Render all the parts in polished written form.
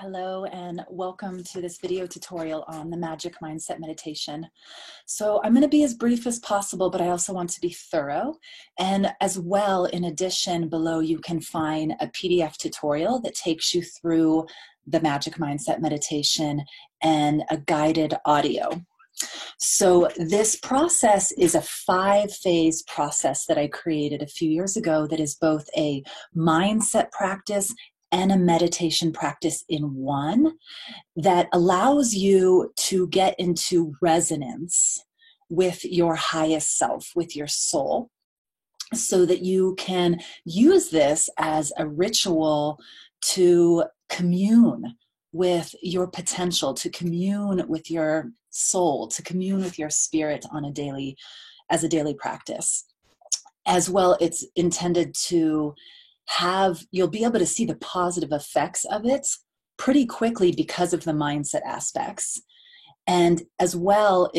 Hello and welcome to this video tutorial on the Magic Mindset Meditation. So I'm going to be as brief as possible, but I also want to be thorough. And as well, in addition, below you can find a PDF tutorial that takes you through the Magic Mindset Meditation and a guided audio. So this process is a 5-phase process that I created a few years ago that is both a mindset practice and a meditation practice in one that allows you to get into resonance with your highest self, with your soul, so that you can use this as a ritual to commune with your potential, to commune with your soul, to commune with your spirit on as a daily practice. As well, it's intended to you'll be able to see the positive effects of it pretty quickly because of the mindset aspects. And as well,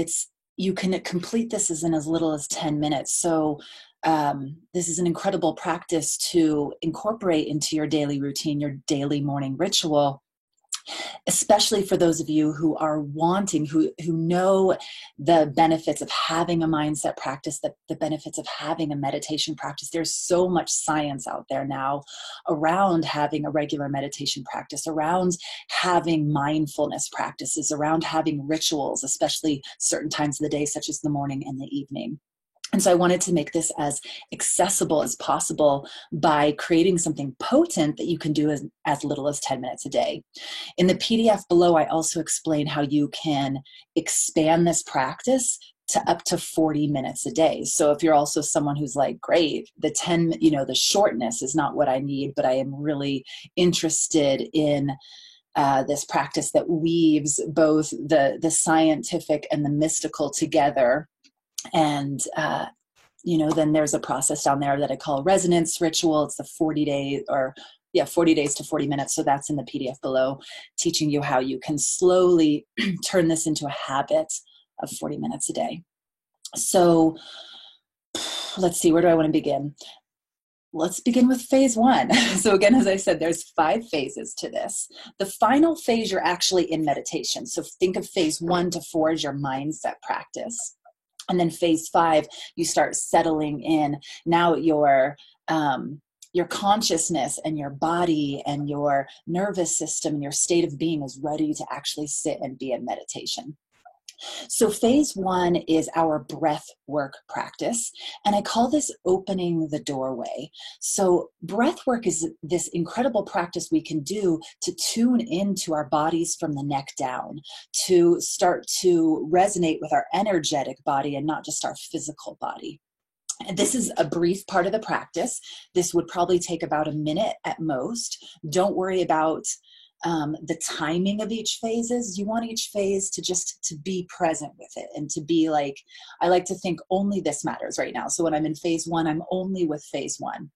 you can complete this in as little as 10 minutes. So this is an incredible practice to incorporate into your daily routine, your daily morning ritual, especially for those of you who are wanting, who know the benefits of having a mindset practice, the benefits of having a meditation practice. There's so much science out there now around having a regular meditation practice, around having mindfulness practices, around having rituals, especially certain times of the day, such as the morning and the evening. And so I wanted to make this as accessible as possible by creating something potent that you can do as little as 10 minutes a day. In the PDF below, I also explain how you can expand this practice to up to 40 minutes a day. So if you're also someone who's like, great, the shortness is not what I need, but I am really interested in this practice that weaves both the scientific and the mystical together. And, then there's a process down there that I call resonance ritual. It's the 40 days to 40 minutes. So that's in the PDF below, teaching you how you can slowly turn this into a habit of 40 minutes a day. So let's see, where do I want to begin? Let's begin with phase 1. So again, as I said, there's 5 phases to this. The final phase, you're actually in meditation. So think of phase 1 to 4 as your mindset practice. And then phase 5, you start settling in. Now your consciousness and your body and your nervous system and your state of being is ready to actually sit and be in meditation. So phase 1 is our breath work practice, and I call this opening the doorway. So breath work is this incredible practice we can do to tune into our bodies from the neck down, to start to resonate with our energetic body and not just our physical body. And this is a brief part of the practice. This would probably take about a minute at most. Don't worry about the timing of each phases. You want each phase to be present with it and to be like, I like to think only this matters right now. So when I'm in phase 1, I'm only with phase 1.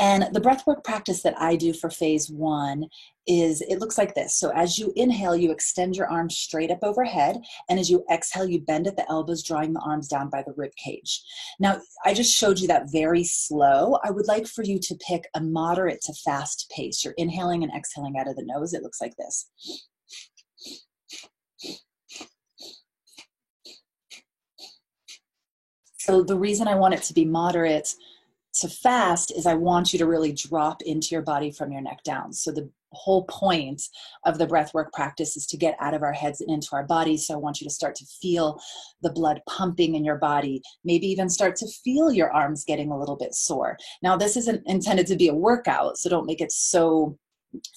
And the breathwork practice that I do for phase 1 it looks like this. So as you inhale, you extend your arms straight up overhead. And as you exhale, you bend at the elbows, drawing the arms down by the rib cage. Now, I just showed you that very slow. I would like for you to pick a moderate to fast pace. You're inhaling and exhaling out of the nose. It looks like this. So the reason I want it to be moderate to fast is I want you to really drop into your body from your neck down. So the whole point of the breathwork practice is to get out of our heads and into our bodies. So I want you to start to feel the blood pumping in your body, maybe even start to feel your arms getting a little bit sore. Now, this isn't intended to be a workout, so don't make it so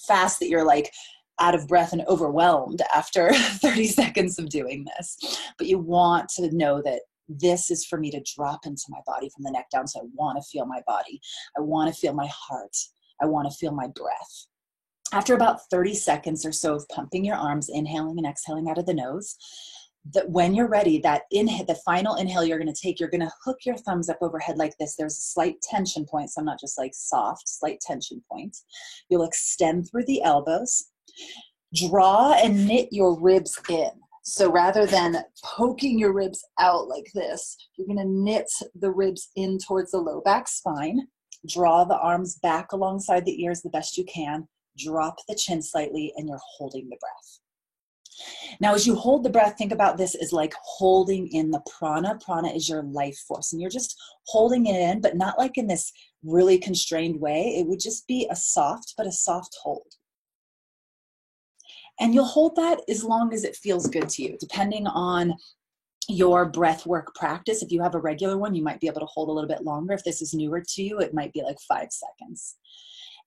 fast that you're like out of breath and overwhelmed after 30 seconds of doing this. But you want to know that this is for me to drop into my body from the neck down. So I want to feel my body. I want to feel my heart. I want to feel my breath. After about 30 seconds or so of pumping your arms, inhaling and exhaling out of the nose, that when you're ready, the final inhale you're going to take, you're going to hook your thumbs up overhead like this. There's a slight tension point. So I'm not just like soft, slight tension point. You'll extend through the elbows, draw and knit your ribs in. So rather than poking your ribs out like this, you're going to knit the ribs in towards the low back spine. Draw the arms back alongside the ears the best you can. drop the chin slightly, and you're holding the breath. Now, as you hold the breath, think about this as like holding in the prana. Prana is your life force, and you're just holding it in, but not like in this really constrained way. It would just be a soft hold. And you'll hold that as long as it feels good to you, depending on your breath work practice. If you have a regular one, you might be able to hold a little bit longer. If this is newer to you, it might be like 5 seconds.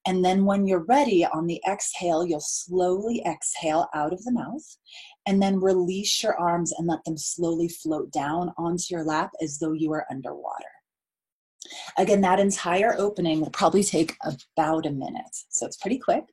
And then when you're ready, on the exhale, you'll slowly exhale out of the mouth, and then release your arms and let them slowly float down onto your lap as though you are underwater. Again, that entire opening will probably take about a minute, so it's pretty quick.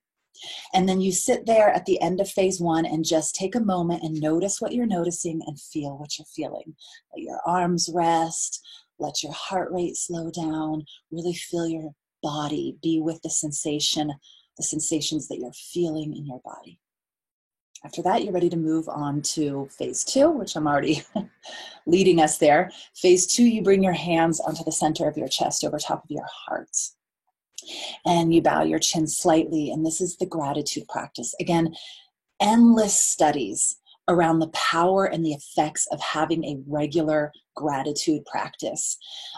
And then you sit there at the end of phase 1 and just take a moment and notice what you're noticing and feel what you're feeling. Let your arms rest, let your heart rate slow down, really feel your body, be with the sensations that you're feeling in your body. After that, you're ready to move on to phase 2, which I'm already leading us there. Phase 2, you bring your hands onto the center of your chest over top of your heart. And you bow your chin slightly, and this is the gratitude practice. Again, endless studies around the power and the effects of having a regular gratitude practice.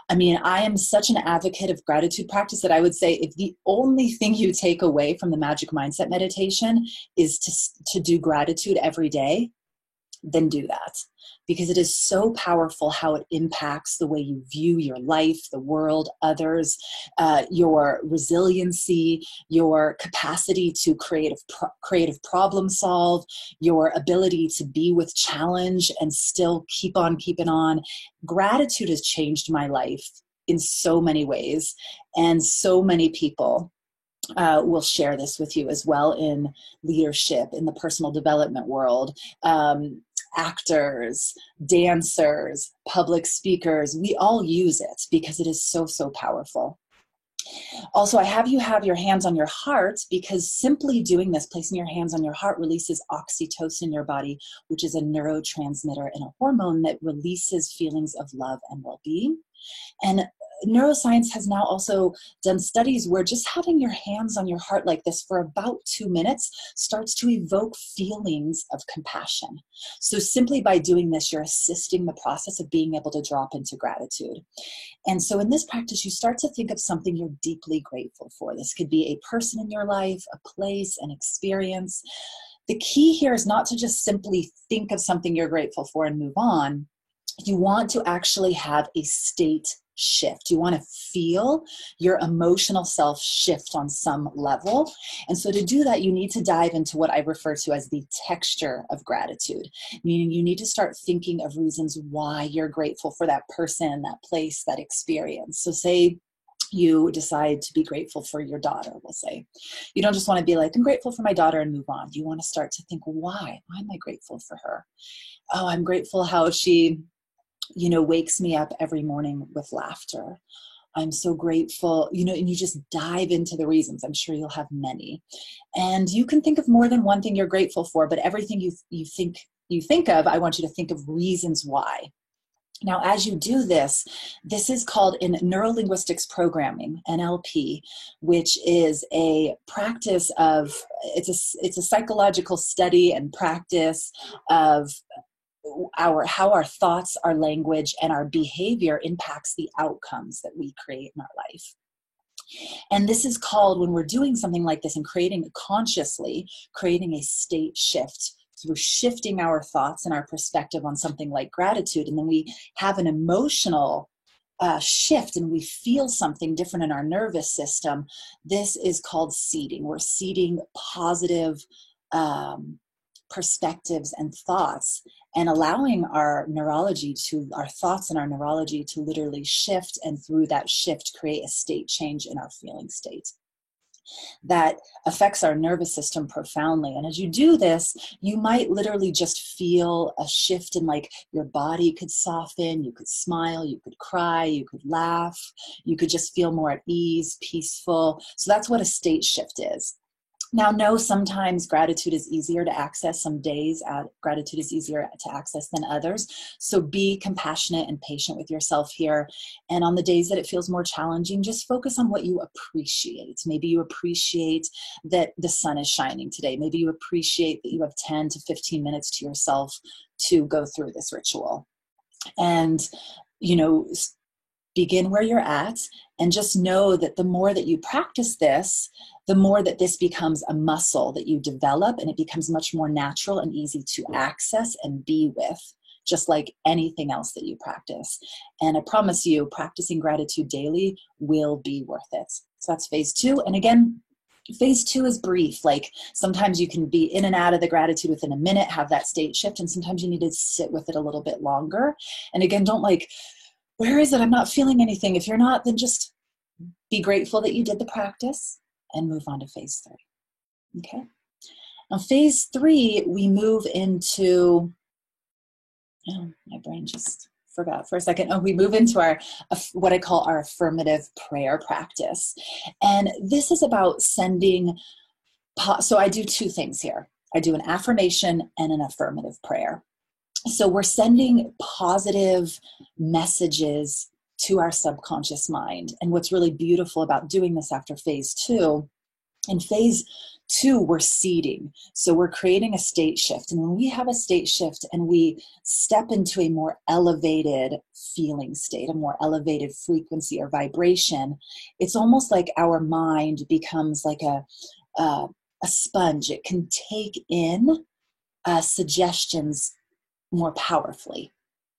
I mean, I am such an advocate of gratitude practice that I would say if the only thing you take away from the Magic Mindset meditation is to do gratitude every day, then do that. Because it is so powerful how it impacts the way you view your life, the world, others, your resiliency, your capacity to creative problem solve, your ability to be with challenge and still keep on keeping on. Gratitude has changed my life in so many ways, and so many people will share this with you as well in leadership, in the personal development world. Actors, dancers, public speakers, we all use it because it is so, so powerful. Also, I have you have your hands on your heart, because simply doing this, placing your hands on your heart, releases oxytocin in your body, which is a neurotransmitter and a hormone that releases feelings of love and well-being. And neuroscience has now also done studies where just having your hands on your heart like this for about 2 minutes starts to evoke feelings of compassion. So simply by doing this, you're assisting the process of being able to drop into gratitude. And so in this practice, you start to think of something you're deeply grateful for. This could be a person in your life, a place, an experience. The key here is not to just simply think of something you're grateful for and move on. You want to actually have a state shift. You want to feel your emotional self shift on some level. And so to do that, you need to dive into what I refer to as the texture of gratitude, meaning you need to start thinking of reasons why you're grateful for that person, that place, that experience. So say you decide to be grateful for your daughter, we'll say. You don't just want to be like, I'm grateful for my daughter and move on. You want to start to think, why? Why am I grateful for her? Oh, I'm grateful how she wakes me up every morning with laughter. I'm so grateful, and you just dive into the reasons. I'm sure you'll have many. And you can think of more than one thing you're grateful for, but everything you think of, I want you to think of reasons why. Now, as you do this is called in neurolinguistics programming, NLP, which is a practice of, it's a psychological study and practice of how our thoughts, our language, and our behavior impacts the outcomes that we create in our life. And this is called, when we're doing something like this and creating a state shift. So we're shifting our thoughts and our perspective on something like gratitude, and then we have an emotional shift and we feel something different in our nervous system. This is called seeding. We're seeding positive perspectives and thoughts, and allowing our thoughts and our neurology to literally shift, and through that shift create a state change in our feeling state that affects our nervous system profoundly. And as you do this, you might literally just feel a shift in, like, your body could soften, you could smile, you could cry, you could laugh, you could just feel more at ease, peaceful. So that's what a state shift is. Now, no, sometimes gratitude is easier to access. Some days gratitude is easier to access than others. So be compassionate and patient with yourself here. And on the days that it feels more challenging, just focus on what you appreciate. Maybe you appreciate that the sun is shining today. Maybe you appreciate that you have 10 to 15 minutes to yourself to go through this ritual. And, you know, begin where you're at, and just know that the more that you practice this, the more that this becomes a muscle that you develop, and it becomes much more natural and easy to access and be with, just like anything else that you practice. And I promise you, practicing gratitude daily will be worth it. So that's phase 2. And again, phase 2 is brief. Like sometimes you can be in and out of the gratitude within a minute, have that state shift, and sometimes you need to sit with it a little bit longer. And again, don't like, where is it? I'm not feeling anything. If you're not, then just be grateful that you did the practice and move on to phase 3. Okay. Now, phase 3, we move into, oh, my brain just forgot for a second. Oh, we move into our, what I call our affirmative prayer practice. And this is about sending, so I do 2 things here. I do an affirmation and an affirmative prayer. So we're sending positive messages to our subconscious mind. And what's really beautiful about doing this after phase 2, in phase 2, we're seeding. So we're creating a state shift. And when we have a state shift and we step into a more elevated feeling state, a more elevated frequency or vibration, it's almost like our mind becomes like a sponge. It can take in suggestions more powerfully,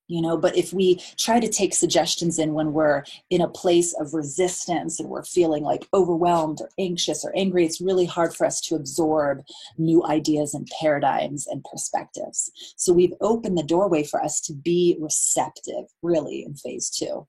you know. But if we try to take suggestions in when we're in a place of resistance and we're feeling like overwhelmed or anxious or angry, it's really hard for us to absorb new ideas and paradigms and perspectives. So we've opened the doorway for us to be receptive, really, in phase 2.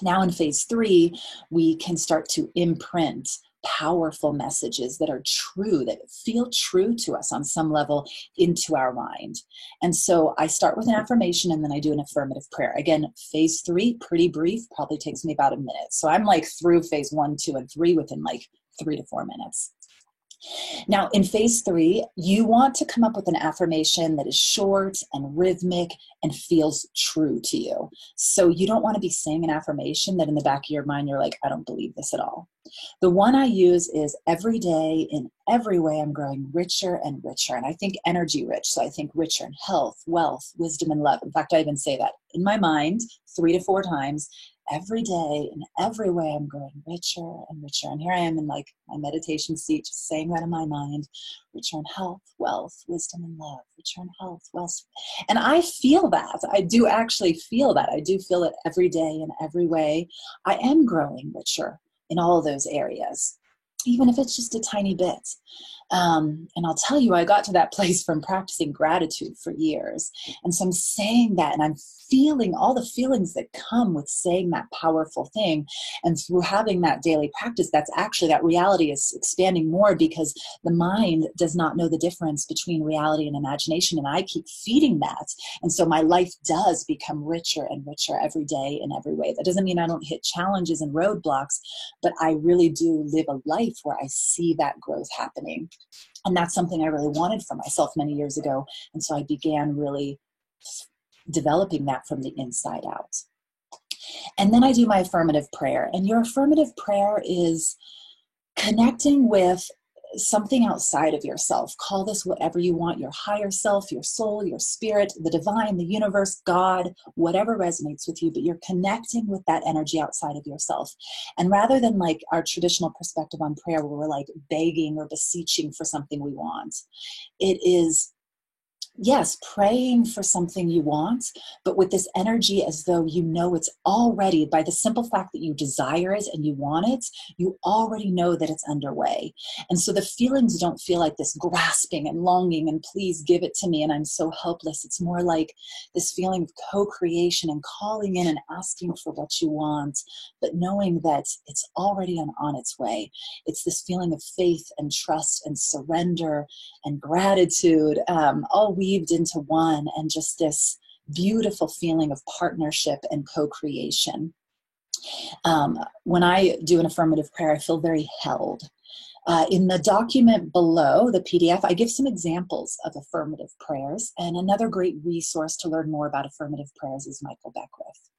Now in phase 3, we can start to imprint powerful messages that are true, that feel true to us on some level, into our mind. And so I start with an affirmation and then I do an affirmative prayer. Again, phase 3, pretty brief, probably takes me about a minute. So I'm like through phase 1, 2, and 3 within like 3 to 4 minutes. Now, in phase 3, you want to come up with an affirmation that is short and rhythmic and feels true to you. So you don't want to be saying an affirmation that in the back of your mind, you're like, I don't believe this at all. The one I use is every day, in every way, I'm growing richer and richer. And I think energy rich. So I think richer in health, wealth, wisdom, and love. In fact, I even say that in my mind 3 to 4 times. Every day, in every way, I'm growing richer and richer. And here I am in like my meditation seat, just saying that in my mind: richer in health, wealth, wisdom, and love. Richer in health, wealth. And I feel that. I do actually feel that. I do feel it every day, in every way. I am growing richer in all of those areas, even if it's just a tiny bit. And I'll tell you, I got to that place from practicing gratitude for years. And so I'm saying that, and I'm feeling all the feelings that come with saying that powerful thing. And through having that daily practice, that's actually, that reality is expanding more, because the mind does not know the difference between reality and imagination. And I keep feeding that. And so my life does become richer and richer every day in every way. That doesn't mean I don't hit challenges and roadblocks, but I really do live a life where I see that growth happening. And that's something I really wanted for myself many years ago. And so I began really developing that from the inside out. And then I do my affirmative prayer. And your affirmative prayer is connecting with something outside of yourself. Call this whatever you want: your higher self, your soul, your spirit, the divine, the universe, God, whatever resonates with you. But you're connecting with that energy outside of yourself. And rather than like our traditional perspective on prayer, where we're like begging or beseeching for something we want, it is, yes, praying for something you want, but with this energy as though you know it's already, by the simple fact that you desire it and you want it, you already know that it's underway. And so the feelings don't feel like this grasping and longing and please give it to me and I'm so helpless. It's more like this feeling of co-creation and calling in and asking for what you want, but knowing that it's already on its way. It's this feeling of faith and trust and surrender and gratitude, all weaved into one, and just this beautiful feeling of partnership and co-creation. When I do an affirmative prayer, I feel very held. In the document below, the PDF, I give some examples of affirmative prayers, and another great resource to learn more about affirmative prayers is Michael Beckwith.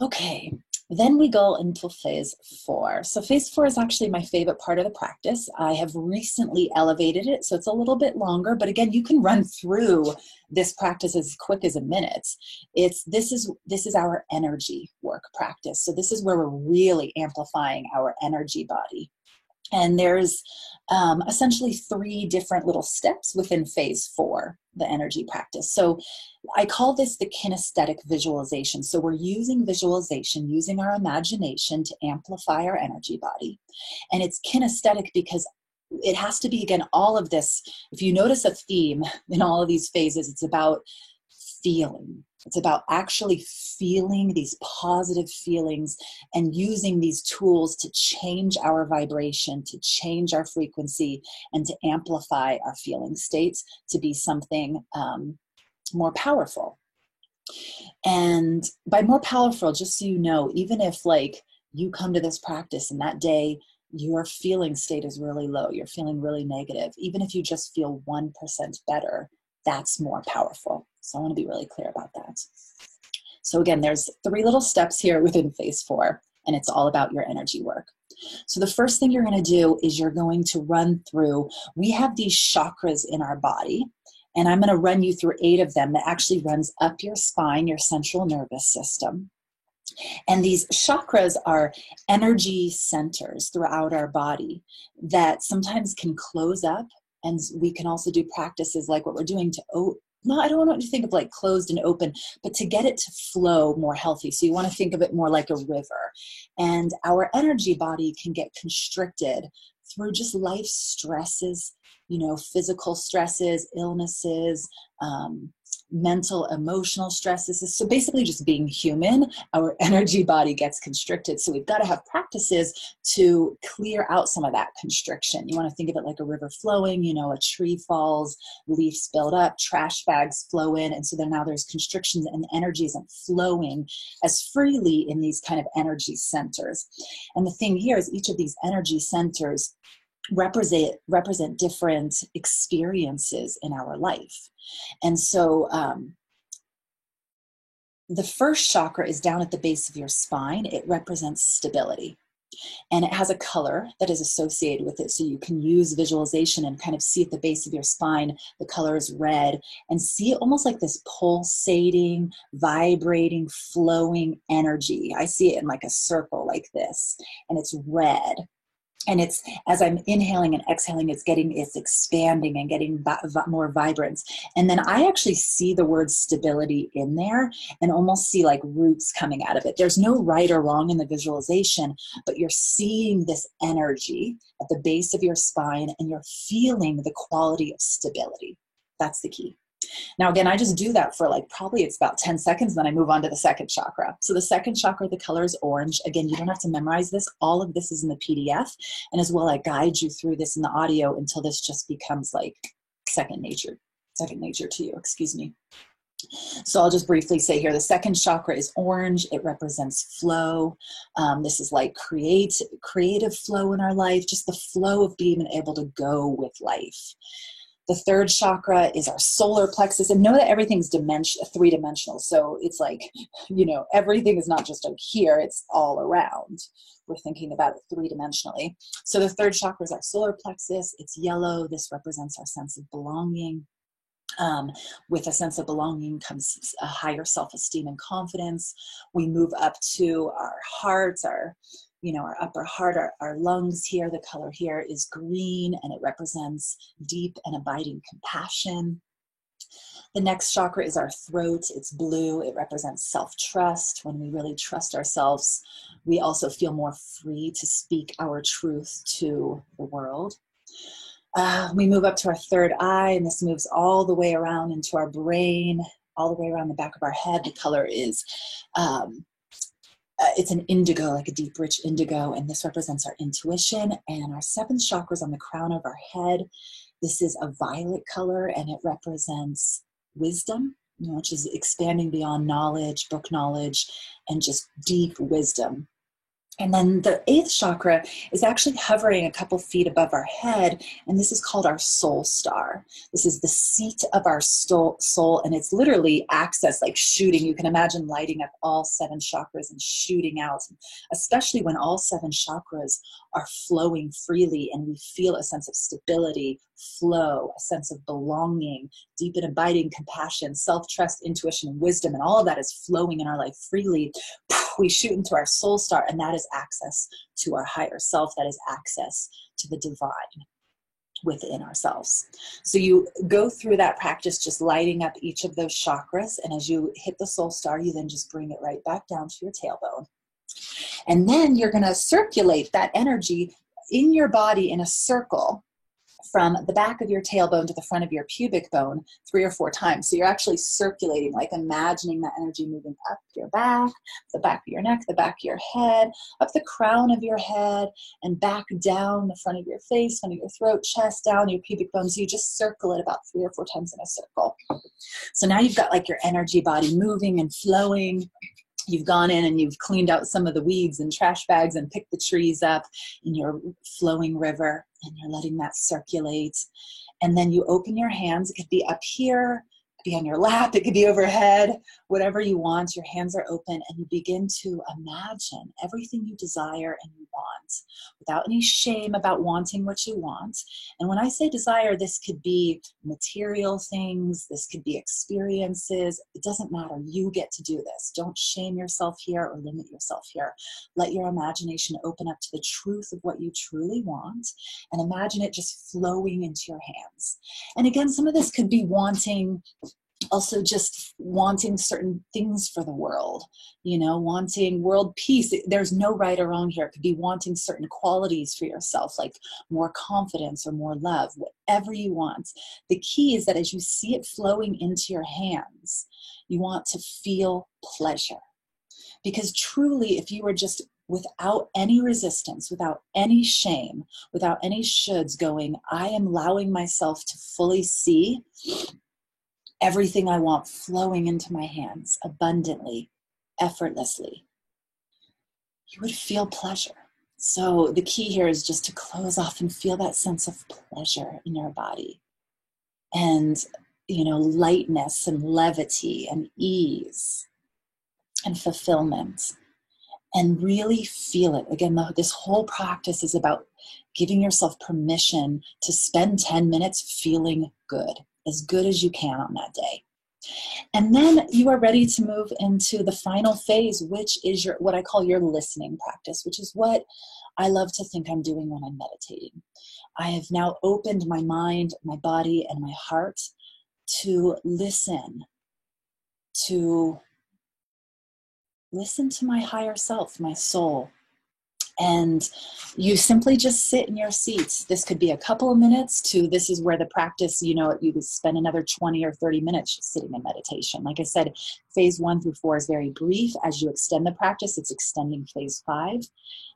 Okay, then we go into phase 4. So phase 4 is actually my favorite part of the practice. I have recently elevated it, so it's a little bit longer, but again, you can run through this practice as quick as a minute. This is our energy work practice. So this is where we're really amplifying our energy body. And there's essentially 3 different little steps within phase 4, the energy practice. So I call this the kinesthetic visualization. So we're using visualization, using our imagination to amplify our energy body. And it's kinesthetic because it has to be, again, all of this. If you notice a theme in all of these phases, it's about feeling. It's about actually feeling these positive feelings and using these tools to change our vibration, to change our frequency, and to amplify our feeling states to be something more powerful. And by more powerful, just so you know, even if like you come to this practice and that day your feeling state is really low, you're feeling really negative, even if you just feel 1% better, that's more powerful. So I want to be really clear about that. So again, there's 3 little steps here within phase 4, and it's all about your energy work. So the first thing you're going to do is you're going to run through, we have these chakras in our body, and I'm going to run you through 8 of them that actually runs up your spine, your central nervous system. And these chakras are energy centers throughout our body that sometimes can close up. And we can also do practices like what we're doing to, I don't want you to think of like closed and open, but to get it to flow more healthy. So you want to think of it more like a river. And our energy body can get constricted through just life stresses, physical stresses, illnesses, mental, emotional stresses. So basically just being human, our energy body gets constricted. So we've got to have practices to clear out some of that constriction. You want to think of it like a river flowing, a tree falls, leaves build up, trash bags flow in. And so then now there's constrictions and energy isn't flowing as freely in these kind of energy centers. And the thing here is each of these energy centers represent different experiences in our life. And so the first chakra is down at the base of your spine. It represents stability. And it has a color that is associated with it. So you can use visualization and kind of see at the base of your spine, the color is red, and see it almost like this pulsating, vibrating, flowing energy. I see it in like a circle like this, and it's red. And it's, as I'm inhaling and exhaling, it's expanding and getting more vibrant. And then I actually see the word stability in there and almost see like roots coming out of it. There's no right or wrong in the visualization, but you're seeing this energy at the base of your spine and you're feeling the quality of stability. That's the key. Now, again, I just do that for like probably it's about 10 seconds, then I move on to the second chakra. So the second chakra, the color is orange. Again, you don't have to memorize this. All of this is in the PDF. And as well, I guide you through this in the audio until this just becomes like second nature to you, excuse me. So I'll just briefly say here, the second chakra is orange. It represents flow. This is like creative flow in our life, just the flow of being able to go with life. The third chakra is our solar plexus, and know that everything's three-dimensional. So it's like, everything is not just here, it's all around. We're thinking about it three-dimensionally. So the third chakra is our solar plexus. It's yellow. This represents our sense of belonging. With a sense of belonging comes a higher self-esteem and confidence. We move up to our hearts, our upper heart, our lungs here. The color here is green, and it represents deep and abiding compassion. The next chakra is our throat. It's blue. It represents self-trust. When we really trust ourselves, we also feel more free to speak our truth to the world. We move up to our third eye, and this moves all the way around into our brain, all the way around the back of our head. The color is it's an indigo, like a deep, rich indigo, and this represents our intuition. And our seventh chakra is on the crown of our head. This is a violet color, and it represents wisdom, which is expanding beyond knowledge, book knowledge, and just deep wisdom. And then the eighth chakra is actually hovering a couple feet above our head, and this is called our soul star. This is the seat of our soul, and it's literally access, like shooting. You can imagine lighting up all 7 chakras and shooting out, especially when all 7 chakras are flowing freely and we feel a sense of stability, flow, a sense of belonging, deep and abiding compassion, self-trust, intuition, and wisdom, and all of that is flowing in our life freely. We shoot into our soul star, and that is access to our higher self. That is access to the divine within ourselves. So you go through that practice, just lighting up each of those chakras, and as you hit the soul star, you then just bring it right back down to your tailbone. And then you're going to circulate that energy in your body in a circle from the back of your tailbone to the front of your pubic bone 3 or 4 times. So you're actually circulating, like imagining that energy moving up your back, the back of your neck, the back of your head, up the crown of your head, and back down the front of your face, front of your throat, chest, down your pubic bone. So you just circle it about 3 or 4 times in a circle. So now you've got like your energy body moving and flowing. You've gone in and you've cleaned out some of the weeds and trash bags and picked the trees up in your flowing river, and you're letting that circulate. And then you open your hands. It could be up here, it could be on your lap, it could be overhead, whatever you want. Your hands are open, and you begin to imagine everything you desire and you want without any shame about wanting what you want. And when I say desire, this could be material things, this could be experiences. It doesn't matter. You get to do this. Don't shame yourself here or limit yourself here. Let your imagination open up to the truth of what you truly want, and imagine it just flowing into your hands. And again, some of this could be wanting, also just wanting certain things for the world, you know, wanting world peace. There's no right or wrong here. It could be wanting certain qualities for yourself, like more confidence or more love, whatever you want. The key is that as you see it flowing into your hands, you want to feel pleasure. Because truly, if you were just without any resistance, without any shame, without any shoulds, going, I am allowing myself to fully see everything I want flowing into my hands abundantly, effortlessly, you would feel pleasure. So the key here is just to close off and feel that sense of pleasure in your body. And, you know, lightness and levity and ease and fulfillment. And really feel it. Again, this whole practice is about giving yourself permission to spend 10 minutes feeling good as you can on that day. And then you are ready to move into the final phase, which is your, what I call your listening practice, which is what I love to think I'm doing when I'm meditating. I have now opened my mind, my body, and my heart to listen to my higher self, my soul. And you simply just sit in your seats. This could be a couple of minutes to, this is where the practice, you know, you could spend another 20 or 30 minutes just sitting in meditation. Like I said, phase 1 through 4 is very brief. As you extend the practice, it's extending phase 5.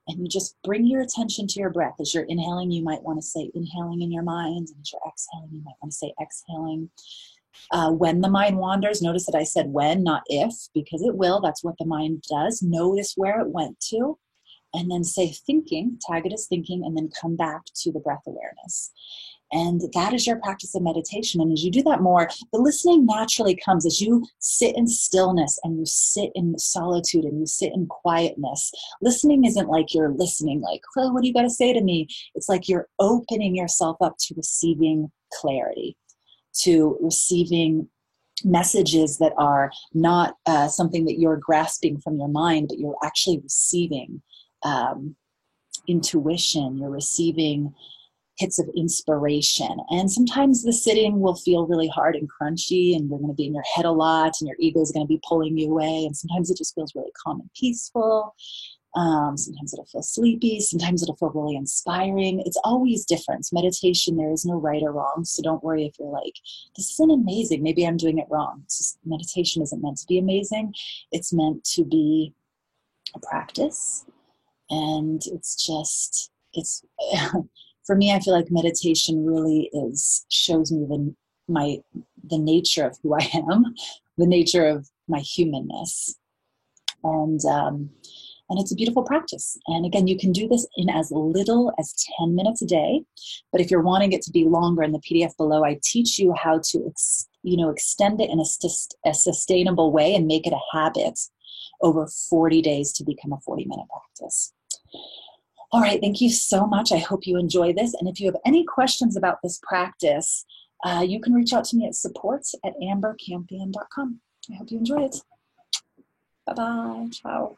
And you just bring your attention to your breath. As you're inhaling, you might want to say inhaling in your mind. And as you're exhaling, you might want to say exhaling. When the mind wanders, notice that I said when, not if, because it will. That's what the mind does. Notice where it went to. And then say thinking, tag it as thinking, and then come back to the breath awareness. And that is your practice of meditation. And as you do that more, the listening naturally comes as you sit in stillness and you sit in solitude and you sit in quietness. Listening isn't like you're listening like, well, what do you got to say to me? It's like you're opening yourself up to receiving clarity, to receiving messages that are not something that you're grasping from your mind, but you're actually receiving intuition, you're receiving hits of inspiration. And sometimes the sitting will feel really hard and crunchy, and you're going to be in your head a lot, and your ego is going to be pulling you away. And sometimes it just feels really calm and peaceful. Sometimes it'll feel sleepy. Sometimes it'll feel really inspiring. It's always different. Meditation, there is no right or wrong. So don't worry if you're like, this isn't amazing. Maybe I'm doing it wrong. It's just, meditation isn't meant to be amazing. It's meant to be a practice. And it's for me, I feel like meditation really shows me the nature of who I am, the nature of my humanness. And And it's a beautiful practice. And again, you can do this in as little as 10 minutes a day. But if you're wanting it to be longer, in the PDF below, I teach you how to extend it in a sustainable way and make it a habit over 40 days to become a 40-minute practice. All right, thank you so much. I hope you enjoy this. And if you have any questions about this practice, you can reach out to me at support@ambercampion.com. I hope you enjoy it. Bye-bye. Ciao.